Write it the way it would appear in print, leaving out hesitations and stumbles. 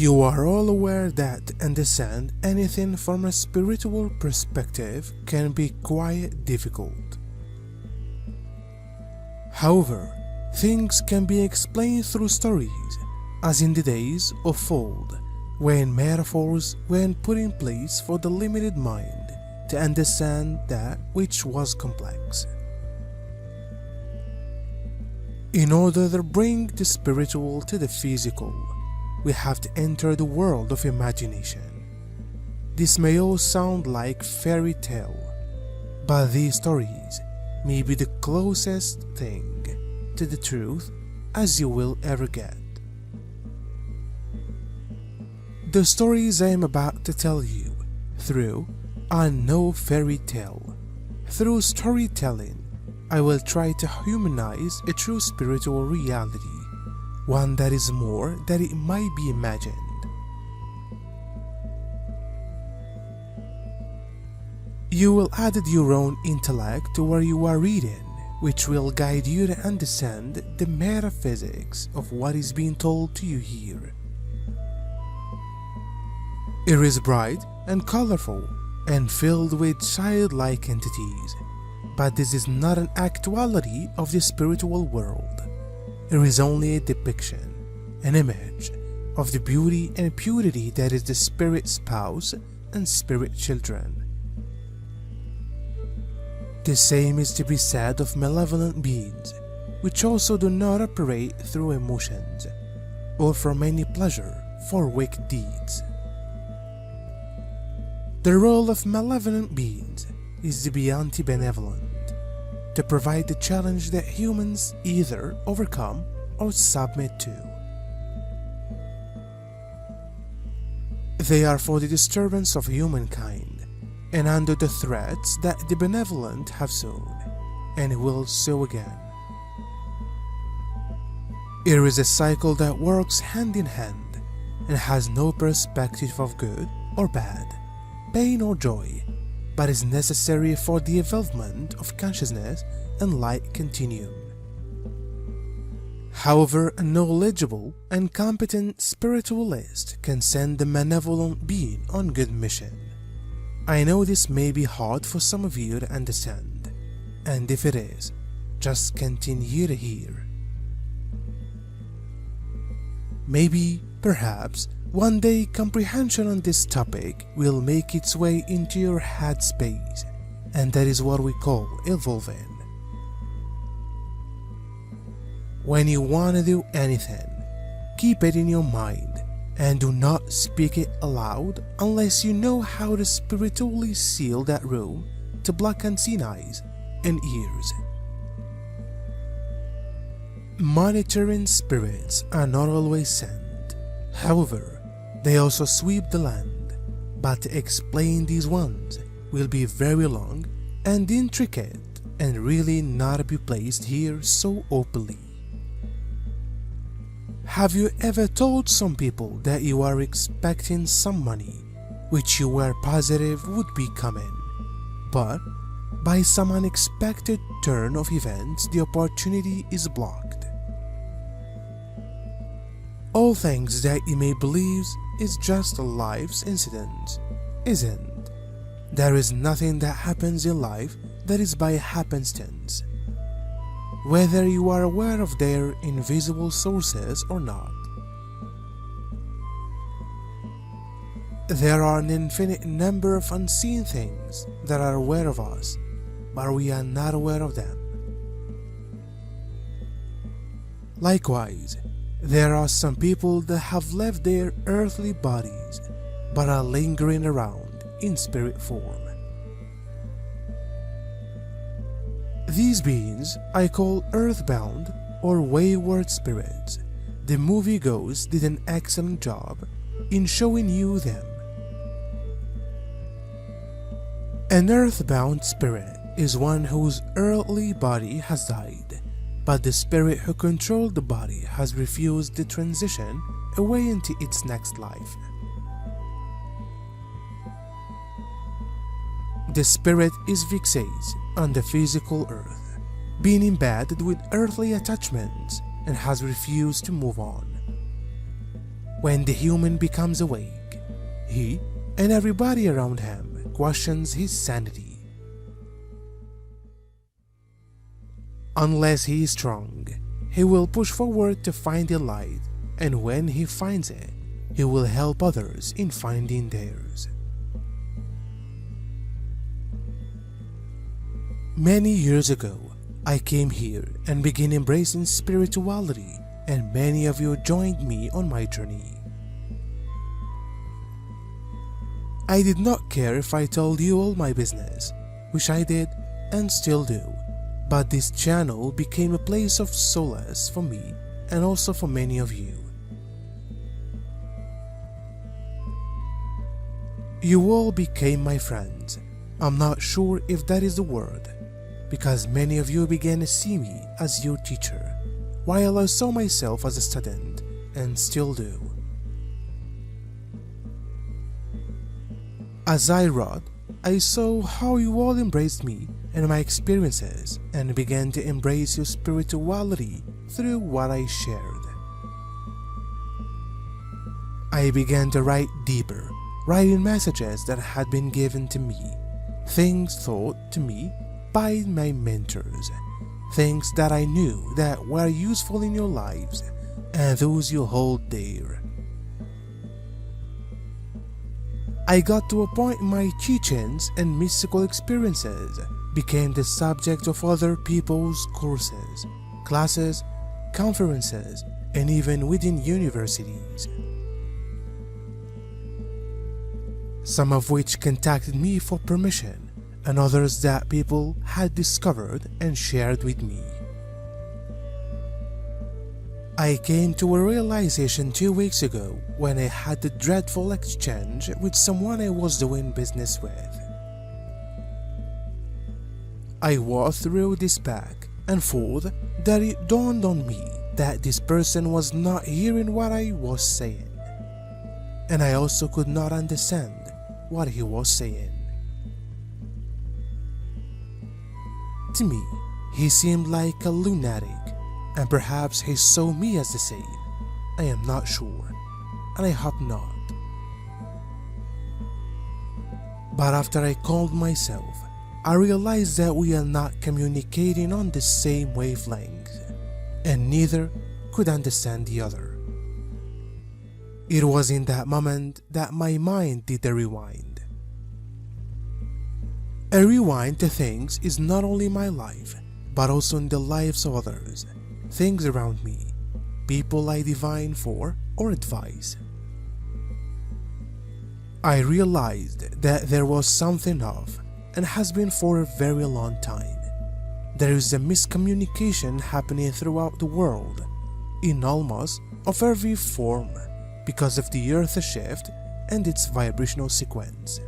You are all aware that to understand anything from a spiritual perspective can be quite difficult. However, things can be explained through stories, as in the days of old, when metaphors were put in place for the limited mind to understand that which was complex. In order to bring the spiritual to the physical, we have to enter the world of imagination. This may all sound like fairy tale, but these stories may be the closest thing to the truth as you will ever get. The stories I am about to tell you through are no fairy tale. Through storytelling, I will try to humanize a true spiritual reality, one that is more than it might be imagined. You will add your own intellect to what you are reading, which will guide you to understand the metaphysics of what is being told to you here. It is bright and colorful and filled with childlike entities, but this is not an actuality of the spiritual world. It is only a depiction, an image of the beauty and purity that is the spirit spouse and spirit children. The same is to be said of malevolent beings, which also do not operate through emotions or from any pleasure for wicked deeds. The role of malevolent beings is to be anti-benevolent, to provide the challenge that humans either overcome or submit to. They are for the disturbance of humankind and under the threats that the benevolent have sown and will sow again. It is a cycle that works hand in hand and has no perspective of good or bad, pain or joy, but is necessary for the evolvement of consciousness and light continuum. However, a knowledgeable and competent spiritualist can send a malevolent being on good mission. I know this may be hard for some of you to understand, and if it is, just continue to hear. Maybe, perhaps, one day comprehension on this topic will make its way into your head space, and that is what we call evolving. When you want to do anything, keep it in your mind and do not speak it aloud unless you know how to spiritually seal that room to block unseen eyes and ears. Monitoring spirits are not always sent. However, they also sweep the land, but to explain these ones will be very long and intricate and really not be placed here so openly. Have you ever told some people that you are expecting some money which you were positive would be coming, but by some unexpected turn of events the opportunity is blocked? All things that you may believe is just a life's incident isn't. There is nothing that happens in life that is by happenstance, whether you are aware of their invisible sources or not. There are an infinite number of unseen things that are aware of us, but we are not aware of them. Likewise, there are some people that have left their earthly bodies but are lingering around in spirit form. These beings I call earthbound or wayward spirits. The moviegoers did an excellent job in showing you them. An earthbound spirit is one whose earthly body has died, but the spirit who controlled the body has refused the transition away into its next life. The spirit is fixated on the physical earth, being embedded with earthly attachments, and has refused to move on. When the human becomes awake, he and everybody around him questions his sanity. Unless he is strong, he will push forward to find the light, and when he finds it, he will help others in finding theirs. Many years ago, I came here and began embracing spirituality, and many of you joined me on my journey. I did not care if I told you all my business, which I did and still do, but this channel became a place of solace for me and also for many of you. You all became my friends. I'm not sure if that is the word, because many of you began to see me as your teacher, while I saw myself as a student and still do. As I wrote, I saw how you all embraced me and my experiences and began to embrace your spirituality through what I shared. I began to write deeper, writing messages that had been given to me, things taught to me by my mentors, things that I knew that were useful in your lives and those you hold dear. I got to a point my teachings and mystical experiences became the subject of other people's courses, classes, conferences, and even within universities. Some of which contacted me for permission, and others that people had discovered and shared with me. I came to a realization 2 weeks ago when I had the dreadful exchange with someone I was doing business with. I walked through this back and forth that it dawned on me that this person was not hearing what I was saying, and I also could not understand what he was saying. To me, he seemed like a lunatic, and perhaps he saw me as the same. I am not sure, and I hope not. But after I calmed myself, I realized that we are not communicating on the same wavelength, and neither could understand the other. It was in that moment that my mind did a rewind. A rewind to things is not only my life, but also in the lives of others, things around me, people I divine for or advise. I realized that there was something off, and has been for a very long time. There is a miscommunication happening throughout the world, in almost of every form, because of the Earth shift and its vibrational sequence.